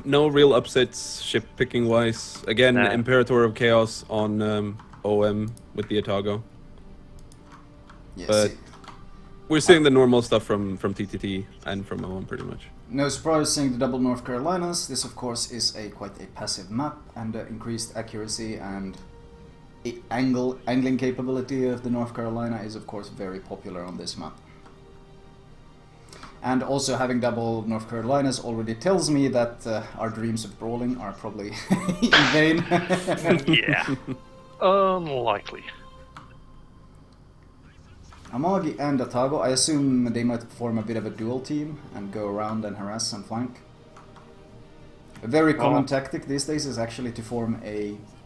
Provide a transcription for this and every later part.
No real upsets ship picking wise. Again, Nah. Imperator of Chaos on OM with the Atago. Yeah, But see, we're seeing the normal stuff from TTT and from OM pretty much. no surprise seeing the double North Carolinas. This, of course, is quite a passive map, and increased accuracy and angling capability of the North Carolina is, of course, very popular on this map. And also having double North Carolinas already tells me that our dreams of brawling are probably in vain. Yeah. Unlikely. Amagi and Atago, I assume they might form a bit of a dual team and go around and harass and flank. A very common tactic these days is actually to form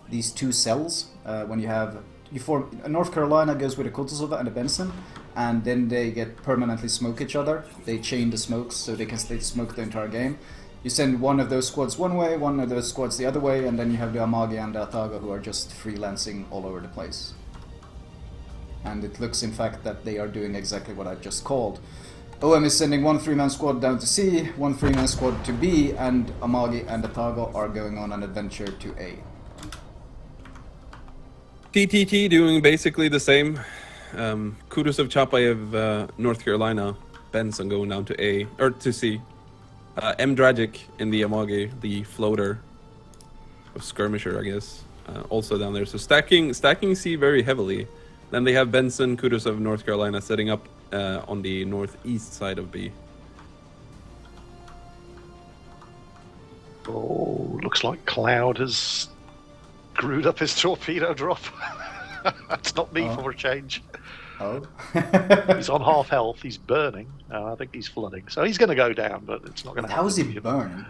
these two cells. When you form North Carolina goes with a KotS and a Benson, and then they get permanently smoke each other. They chain the smokes so they can stay smoke the entire game. You send one of those squads one way, one of those squads the other way, and then you have the Amagi and the Atago who are just freelancing all over the place. And it looks in fact that they are doing exactly what I've just called. OM is sending one 3-man squad down to C, one 3-man squad to B, and Amagi and Atago are going on an adventure to A. TTT doing basically the same. KotS of Chapayev, North Carolina, Benson going down to A, or to C. M Dragic in the Amagi, the floater of Skirmisher, I guess, also down there. So stacking C very heavily. Then they have Benson, KotS of North Carolina setting up on the northeast side of B. Oh, looks like Cloud has screwed up his torpedo drop. That's not me for a change. Oh. He's on half health, he's burning. I think he's flooding. So he's going to go down, but it's not going to happen. How is he burning?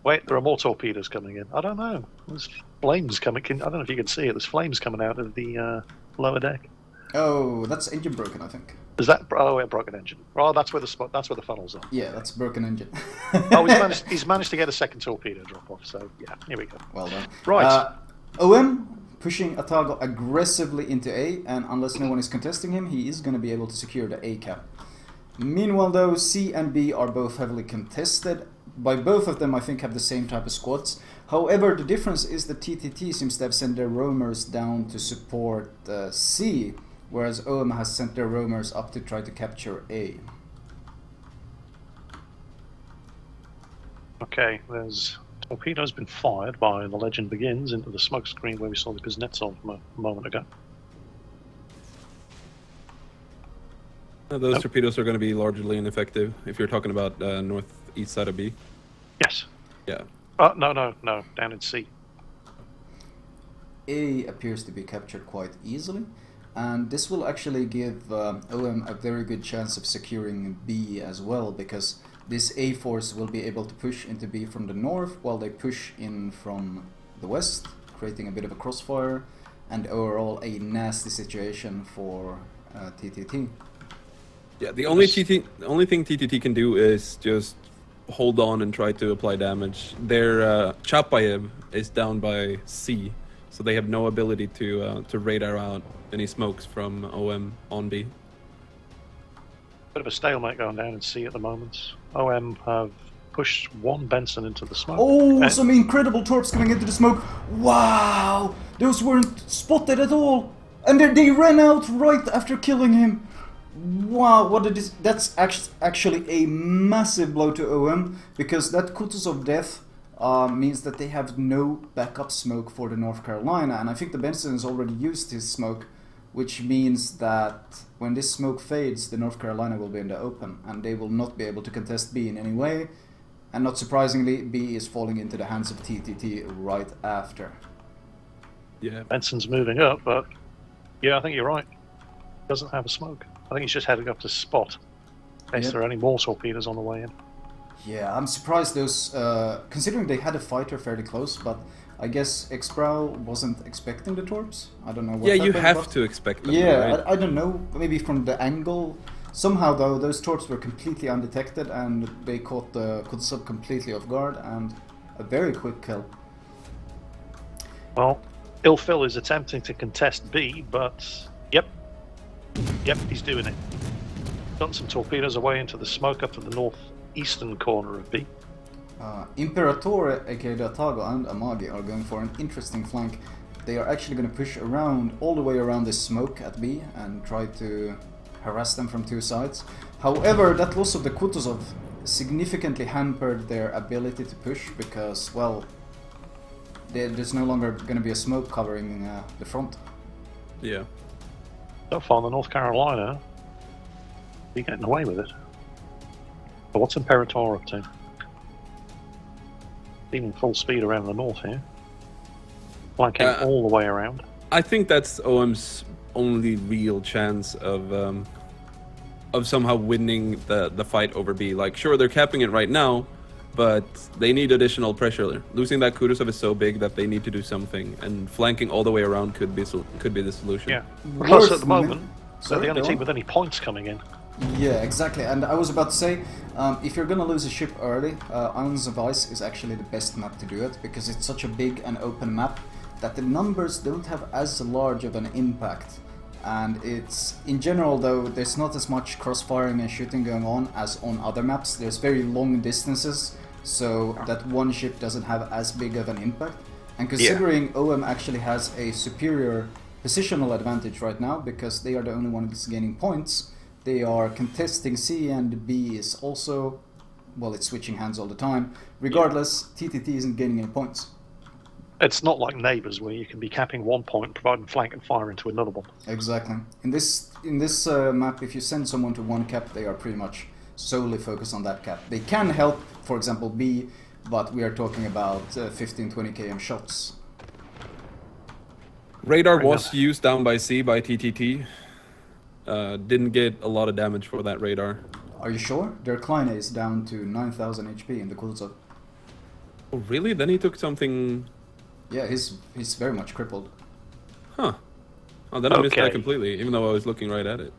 Wait, there are more torpedoes coming in. I don't know. There's flames coming in. I don't know if you can see it. There's flames coming out of the lower deck. Oh, that's engine broken, I think. Is that? Oh, yeah, broken engine. Oh, that's where the funnels are. Yeah, that's broken engine. Oh, he's managed to get a second torpedo drop off. So yeah, here we go. Well done. Right. OM pushing Atago aggressively into A, and unless no one is contesting him, he is going to be able to secure the A cap. Meanwhile, though, C and B are both heavily contested. By both of them, I think, have the same type of squads. However, the difference is that TTT seems to have sent their roamers down to support C, whereas OM has sent their roamers up to try to capture A. Okay, there's torpedo's been fired by the Legend Begins into the smoke screen where we saw the Kuznetsov a moment ago. Those torpedoes are going to be largely ineffective if you're talking about northeast side of B. Yes. Yeah. No, down in C. A appears to be captured quite easily, and this will actually give OM a very good chance of securing B as well, because this A force will be able to push into B from the north while they push in from the west, creating a bit of a crossfire, and overall a nasty situation for TTT. Yeah, the only thing TTT can do is just hold on and try to apply damage. Their Chapayev is down by C, so they have no ability to radar out any smokes from OM on B. Bit of a stalemate going down in C at the moment. OM have pushed one Benson into the smoke. Oh, some incredible torps coming into the smoke. Wow, those weren't spotted at all, and they ran out right after killing him. Wow, that's actually a massive blow to OM, because that KotS of death means that they have no backup smoke for the North Carolina, and I think the Benson has already used his smoke, which means that when this smoke fades, the North Carolina will be in the open, and they will not be able to contest B in any way, and not surprisingly, B is falling into the hands of TTT right after. Yeah, Benson's moving up, but yeah, I think you're right. Doesn't have a smoke. I think he's just heading up to spot. In case there are any more torpedoes on the way in. Yeah, I'm surprised those, considering they had a fighter fairly close, but I guess Xprow wasn't expecting the torps. I don't know what you happened, have to expect them. Yeah, right? I don't know, maybe from the angle. Somehow, though, those torps were completely undetected, and they caught the KotS completely off guard, and a very quick kill. Well, Ilfil is attempting to contest B, but yep, he's doing it. Done some torpedoes away into the smoke up to the eastern corner of B. Imperatore, aka the Atago, and Amagi are going for an interesting flank. They are actually going to push around, all the way around this smoke at B and try to harass them from two sides. However, that loss of the Kutuzov significantly hampered their ability to push because, well, there's no longer going to be a smoke covering the front. Yeah. So far, the North Carolina, you're getting away with it. But what's Imperator up to? Steaming full speed around the north here. Flanking all the way around. I think that's OM's only real chance of somehow winning the fight over B. Like, sure, they're capping it right now, but they need additional pressure. Losing that Kutuzov is so big that they need to do something, and flanking all the way around could be the solution. Yeah, plus at the moment, they're the only team with any points coming in. Yeah, exactly. And I was about to say, if you're gonna lose a ship early, Islands of Ice is actually the best map to do it, because it's such a big and open map that the numbers don't have as large of an impact. And it's, in general though, there's not as much crossfiring and shooting going on as on other maps. There's very long distances, so that one ship doesn't have as big of an impact. And considering OM actually has a superior positional advantage right now, because they are the only ones gaining points, they are contesting C, and B is also, well, it's switching hands all the time. Regardless, TTT isn't gaining any points. It's not like Neighbours where you can be capping 1 point, providing flank and fire into another one. Exactly. In this map, if you send someone to one cap, they are pretty much solely focused on that cap. They can help, for example, B, but we are talking about 15-20 km shots. Radar was used down by C by TTT. Didn't get a lot of damage for that radar. Are you sure? Their Kleine is down to 9,000 HP in the Kutuzov. Oh, really? Then he took something... Yeah, he's very much crippled. Huh. Oh, then I missed that completely, even though I was looking right at it.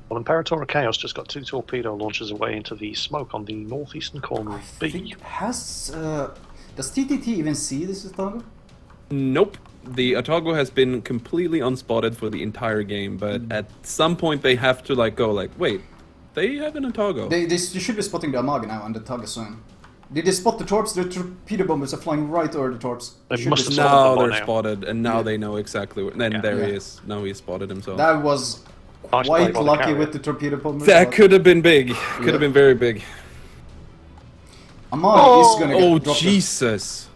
Well, Imperator of Chaos just got 2 torpedo launches away into the smoke on the northeastern corner of B. Does TTT even see this Atago? Nope. The Atago has been completely unspotted for the entire game, but at some point they have to go wait, they have an Atago. They should be spotting the Amagi now on the Atago zone. Did they spot the torps? The torpedo bombers are flying right over the torps. They must have now spotted them they're spotted, and now they know exactly where. Then there he is. Now he's spotted himself. That was quite lucky with the torpedo bombers. That could have been big. Could have been very big. Amagi is gonna get dropped. Jesus!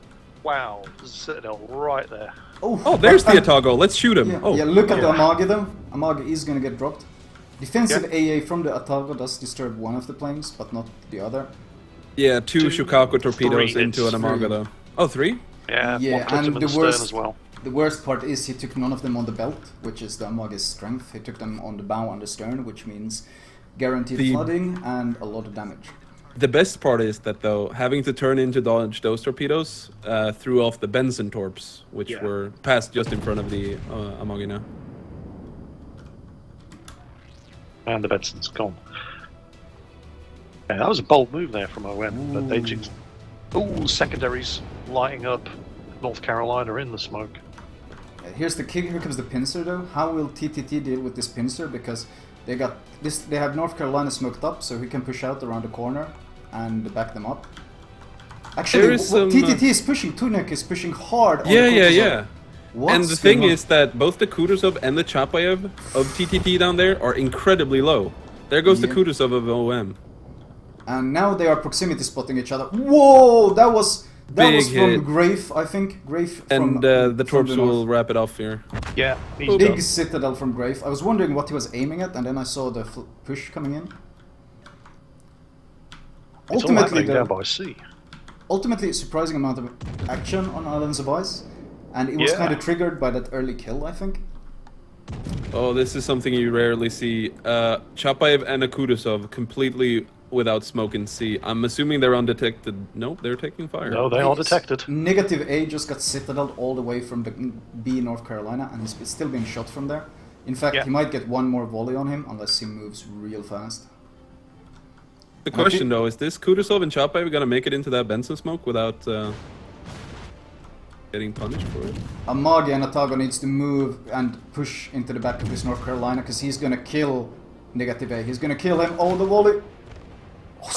Wow, there's a Citadel right there. Oh, there's the Atago. Let's shoot him. Yeah, look at the Amagi though. Amagi is gonna get dropped. Defensive AA from the Atago does disturb one of the planes, but not the other. Yeah, 2 Shukaku torpedoes into an Amaga though. Oh, 3? Yeah, and the worst as well. The worst part is he took none of them on the belt, which is the Amagi's strength. He took them on the bow and the stern, which means guaranteed flooding and a lot of damage. The best part is that though, having to turn in to dodge those torpedoes threw off the Benson torps, which were passed just in front of the Amagi now. And the Benson's gone. Yeah, that was a bold move there from OM, but they just... Ooh, secondaries lighting up North Carolina in the smoke. Here comes the pincer though. How will TTT deal with this pincer? Because they got this. They have North Carolina smoked up, so he can push out around the corner and back them up. Actually, TTT is pushing. Tunek is pushing hard. On Yeah. And the thing is that both the Kutuzov and the Chapayev of TTT down there are incredibly low. There goes the Kutuzov of OM. And now they are proximity spotting each other. Whoa, that was hit. from Grave, I think. Grave and from the torps will wrap it off here. Yeah, big Citadel from Grave. I was wondering what he was aiming at, and then I saw the push coming in. It's ultimately down by sea. Ultimately, a surprising amount of action on Islands of Ice, and it was kind of triggered by that early kill, I think. Oh, this is something you rarely see. Chapayev and a Kutuzov completely without smoke in C. I'm assuming they're undetected. Nope, they're taking fire. No, they are detected. Negative A just got Citadel all the way from the B North Carolina, and he's still being shot from there. In fact, he might get one more volley on him unless he moves real fast. The question though, is this Kutuzov and Chapayev gonna make it into that Benson smoke without getting punished for it? Amagi and Atago needs to move and push into the back of this North Carolina, because he's gonna kill Negative A. He's gonna kill him. Oh, the volley!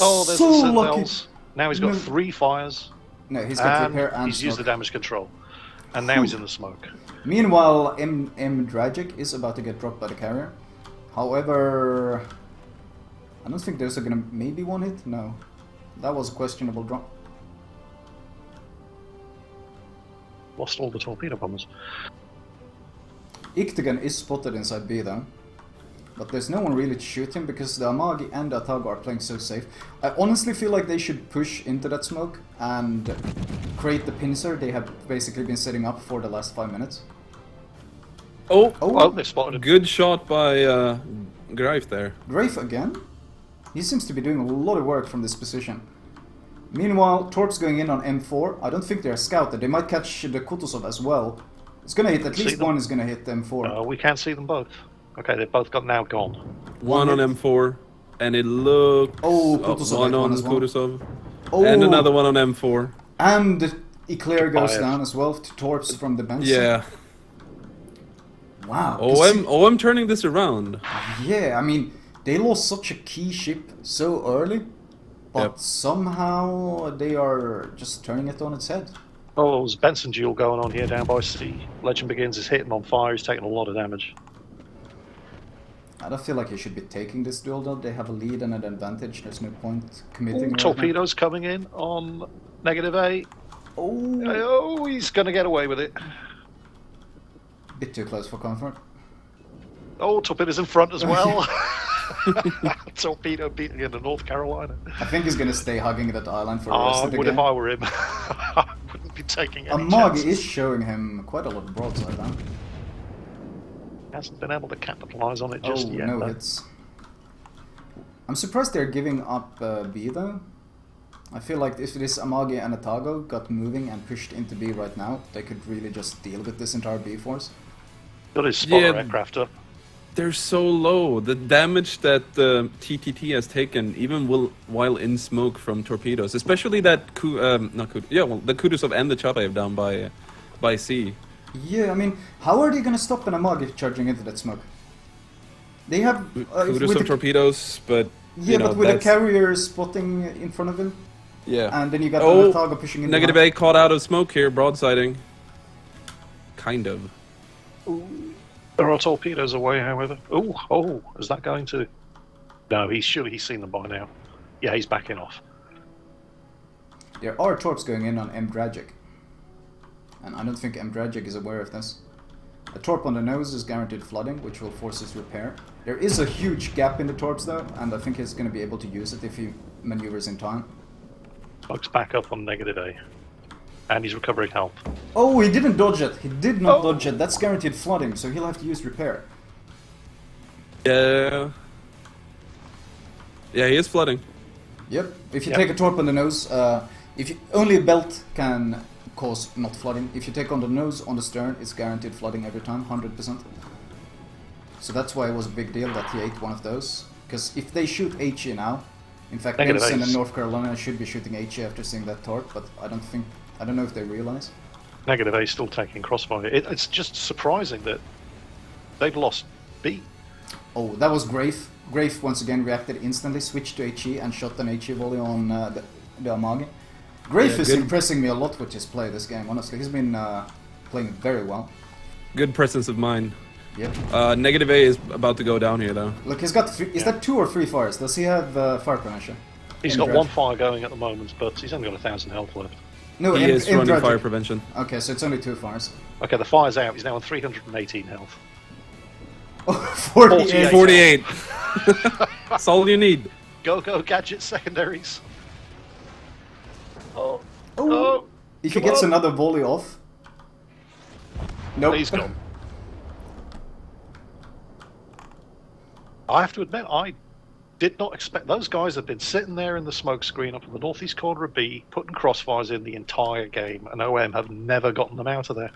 Oh, there's so the lucky. Sentinels. Now he's got No. 3 fires. No, he's got And repair and he's used the smoke. damage control. And now he's in the smoke. Meanwhile, M Dragic is about to get dropped by the carrier. However, I don't think those are gonna maybe one hit. No, that was a questionable drop. Lost all the torpedo bombers. Iktigan is spotted inside B though. But there's no one really to shoot him because the Amagi and the Atago are playing so safe. I honestly feel like they should push into that smoke and create the pincer they have basically been setting up for the last 5 minutes. Oh, Oh, they spotted him. good shot by Greif there. Grafe again? He seems to be doing a lot of work from this position. Meanwhile, Torps going in on M4. I don't think they're scouted. They might catch the Kutuzov as well. It's gonna hit, at See least them? one is gonna hit M4. We can't see them both. Okay, they've both now gone. One on hit. M4, and it looks... Oh, Kutuzov one had one on as well. Kutuzov, Oh, and another one on M4. And Eclair goes Fired. down as well to Torps from the bench. Yeah. Wow. 'cause OM turning this around. yeah, I mean, they lost such a key ship so early, but Yep. somehow they are just turning it on its head. Oh, there's Benson duel going on here down by C. Legend Begins is hitting on fire. He's taking a lot of damage. I don't feel like he should be taking this duel though. They have a lead and an advantage. There's no point committing. Ooh, right torpedoes coming in on -A. now. Oh, Oh, he's going to get away with it. bit too close for comfort. Oh, torpedoes in front as well. Torpedo beating into North Carolina. I think he's gonna stay hugging that island for the rest I of the would game. if I were him. I wouldn't be taking any Amagi chances. is showing him quite a lot of broadside now. Hasn't been able to capitalise on it just Oh, yet. no though. hits. I'm surprised they're giving up B though. I feel like if this Amagi and Atago got moving and pushed into B right now, they could really just deal with this entire B force. Got his spotter Yeah. aircraft up. They're so low. The damage that TTT has taken, even while in smoke from torpedoes, especially that the Kutuzov and the Chapayev down by C. Yeah, I mean, how are they gonna stop an Amagi charging into that smoke? They have Kutuzov torpedoes, but yeah, you know, but with a that's- carrier spotting in front of him, yeah. and then you got Oh, Atago pushing in. Negative A caught out of smoke here, broadsiding. Kind of. There are torpedoes away, however. Oh, is that going to... No, he's seen them by now. Yeah, he's backing off. There are torps going in on M Dragic, and I don't think M Dragic is aware of this. A torp on the nose is guaranteed flooding, which will force his repair. There is a huge gap in the torps though, and I think he's going to be able to use it if he maneuvers in time. Bugs back up on -A. And he's recovering health. Oh, he didn't dodge it. He did not Oh. dodge it. That's guaranteed flooding, so he'll have to use repair. Yeah. Yeah, he is flooding. Yep. If you Yep. take a torp on the nose, only a belt can cause not flooding. If you take on the nose, on the stern, it's guaranteed flooding every time, 100%. So that's why it was a big deal that he ate one of those. Because if they shoot HE now, in fact, Negative Benson ace. and North Carolina should be shooting HE after seeing that torp, but I don't know if they realize. -A still taking crossfire. It's just surprising that they've lost B. Oh, that was Grafe. Grafe once again reacted instantly, switched to HE and shot an HE volley on the Amagi. Grafe Yeah, is good. impressing me a lot with his play this game, honestly. He's been playing very well. Good presence of mind. Yep. Negative A is about to go down here, though. Look, he's got is that 2 or 3 fires? Does he have fire prevention? He's In got Drag. one fire going at the moment, but he's only got 1,000 health left. No, He is in running Drag. fire prevention. Okay, so it's only 2 fires. Okay, the fire's out. He's now on 318 health. Oh, 48. 48. That's all you need. Go, gadget secondaries. Oh, Oh. If he come gets on. another volley off. Nope. He's gone. I have to admit, I did not expect... Those guys have been sitting there in the smoke screen up in the northeast corner of B, putting crossfires in the entire game, and OM have never gotten them out of there.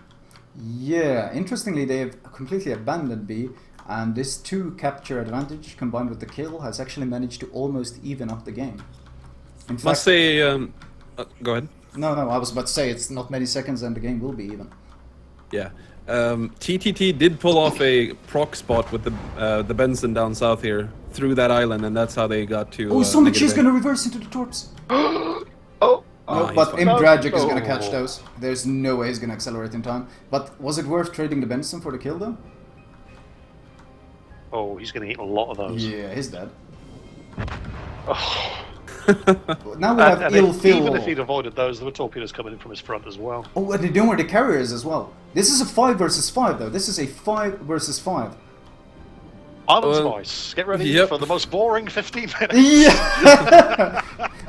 Yeah, interestingly, they've completely abandoned B, and this 2 capture advantage combined with the kill has actually managed to almost even up the game. In Must fact, say, go ahead. no, I was about to say it's not many seconds and the game will be even. Yeah. TTT did pull off a proc spot with the Benson down south here through that island, and that's how they got to. Oh, Sonic negative G's A. gonna reverse into the torps. Oh, No, he's but fine. Imdragic is gonna catch Oh. those. There's no way he's gonna accelerate in time. But was it worth trading the Benson for the kill though? oh, he's going to eat a lot of those. Yeah, he's dead. Oh. Now we have And ill even if Phil. he'd avoided those, there were torpedoes coming in from his front as well. Oh, and they know where the carrier is as well. This is a 5 versus 5 though. This is a 5 versus 5. Island Well, Spice, get ready yep. for the most boring 15 minutes. Yeah.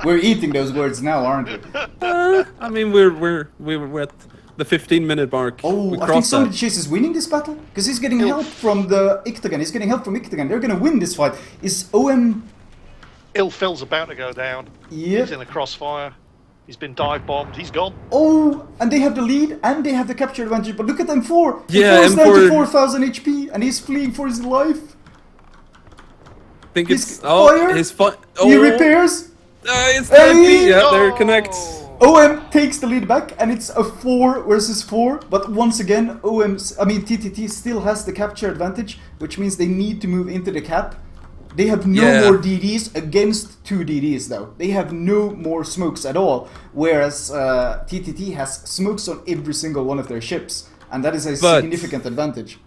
We're eating those words now, aren't we? I mean, we're at the 15-minute mark. Oh, We I think crossed Sonic that. Chase is winning this battle because he's getting help from the Ictagon. He's getting help from Ictagon. They're gonna win this fight. Is OM? Ill Phil's about to go down. Yep. He's in the crossfire. He's been dive bombed. He's gone. Oh, and they have the lead and they have the capture advantage. But look at M4. Yeah, M4 is down to M4 4,000 HP and he's fleeing for his life. I think He's it's fire. his fun. He repairs. It's the MP. Yeah, there it connects. OM takes the lead back, and it's a 4 versus 4. But once again, TTT still has the capture advantage, which means they need to move into the cap. They have no Yeah. more DDs against 2 DDs, though. They have no more smokes at all, whereas TTT has smokes on every single one of their ships, and that is a But- significant advantage.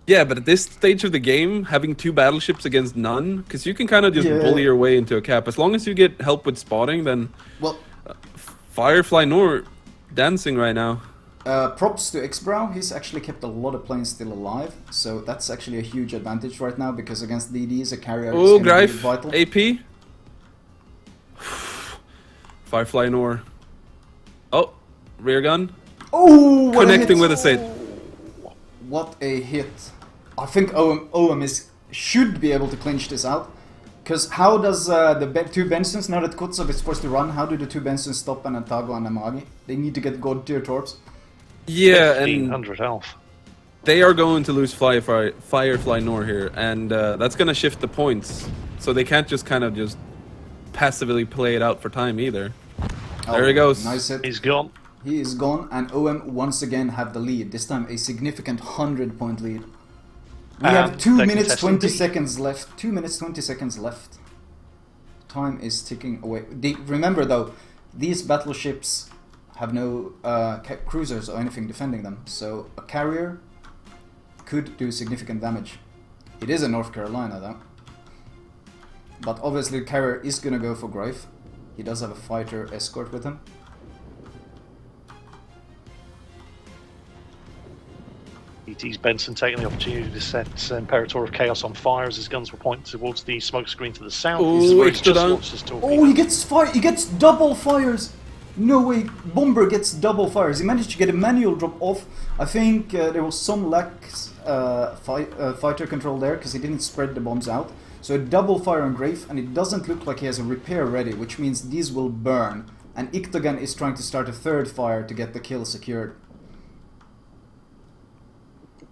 Yeah, but at this stage of the game, having 2 battleships against none, because you can kind of just Yeah. bully your way into a cap. As long as you get help with spotting, then Well, Firefly Nor dancing right now. props to Xbrow, he's actually kept a lot of planes still alive, so that's actually a huge advantage right now, because against DDs, a carrier is Oh, going to be Greif, vital. AP. Firefly Nor. Oh, rear gun. Oh, what Connecting a hit. with a sit. What a hit. I think OM should be able to clinch this out. Because how does the 2 Bensons, now that KotS is forced to run, how do the 2 Bensons stop an Antago and Amagi? They need to get god tier torps. Yeah, and 1500 health. they are going to lose Firefly Nor here, and that's going to shift the points. So they can't just kind of just passively play it out for time either. There he goes. Nice hit. He's gone. He is gone, and OM once again have the lead. This time a significant 100-point lead. We have 2 they're minutes 20 contesting D. seconds left. 2 minutes 20 seconds left. Time is ticking away. Remember though, these battleships have no cruisers or anything defending them, so a carrier could do significant damage. It is in North Carolina though. But obviously the carrier is gonna go for Greif. He does have a fighter escort with him. ET's Benson taking the opportunity to set Imperator of Chaos on fire as his guns were pointed towards the smoke screen to the south. Ooh, He's extra just down. launched his torpedo. Oh, he gets fire! He gets double fires! No way, Bomber gets double fires. He managed to get a manual drop off. I think there was some lax fighter control there because he didn't spread the bombs out. So a double fire on Greif, and it doesn't look like he has a repair ready, which means these will burn. And Ictagon is trying to start a 3rd fire to get the kill secured.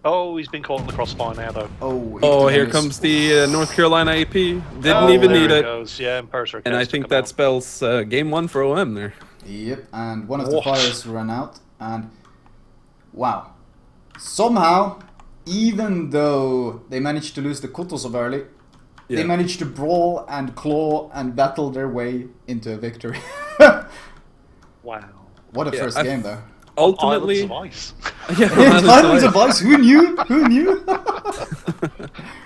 Oh, he's been caught in the crossfire now, though. Oh, Oh, Ictagon here is- comes the North Carolina AP. Didn't Oh, even there need he it. goes. Yeah, Imperator of And I Chaos took think him that out. spells game 1 for OM there. Yep, and one of the What? fires ran out, and wow. Somehow, even though they managed to lose the KotS of early, they Yeah. managed to brawl and claw and battle their way into a victory. Wow. What a Yeah, first I- game though. Ultimately, Islands of Ice. yeah, Islands of Ice, who knew? Who knew?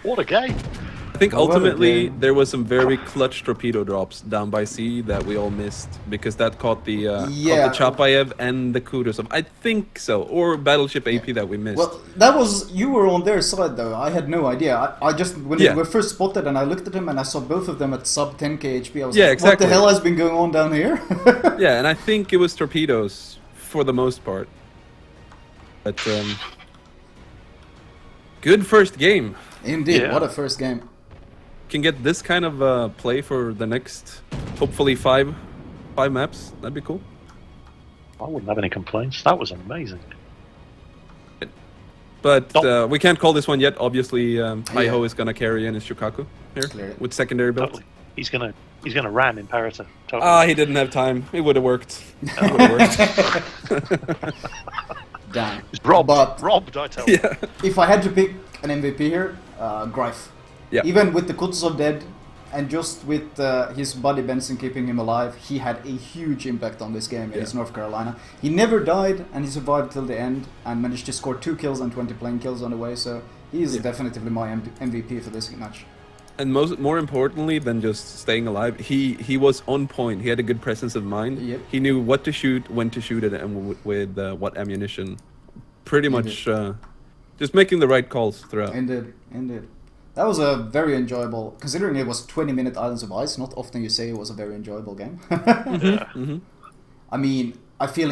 What a game. I think What a ultimately game. there was some very clutch torpedo drops down by sea that we all missed because that caught the caught Yeah. the Chapayev and the KotS. I think so, or Battleship AP that we missed. Well, that was, you were on their side though. I had no idea. I just, when Yeah. they were first spotted and I looked at them and I saw both of them at sub 10k HP, I was Yeah, like, exactly. what the hell has been going on down here? Yeah, and I think it was torpedoes for the most part. But good first game. Indeed, Yeah. what a first game. Can get this kind of play for the next, hopefully five maps. That'd be cool. I wouldn't have any complaints. That was amazing. But we can't call this one yet. Obviously, Iho Yeah. is gonna carry in his Shukaku here Clear. with secondary build. Totally. He's gonna ram Imperator. Totally. Ah, he didn't have time. It would have worked. It would have worked. Damn. Robbed. But Robbed, I tell you. Yeah. if I had to pick an MVP here, Greif. Yeah. Even with the KotS dead, and just with his buddy Benson keeping him alive, he had a huge impact on this game against North Carolina. He never died, and he survived till the end, and managed to score 2 kills and 20 plane kills on the way, so he is definitely my MVP for this match. And more importantly than just staying alive, he was on point. He had a good presence of mind. Yep. He knew what to shoot, when to shoot it, and with what ammunition. Pretty much just making the right calls throughout. Indeed. That was a very enjoyable, considering it was 20-minute Islands of Ice, not often you say it was a very enjoyable game. Yeah. I mean, I feel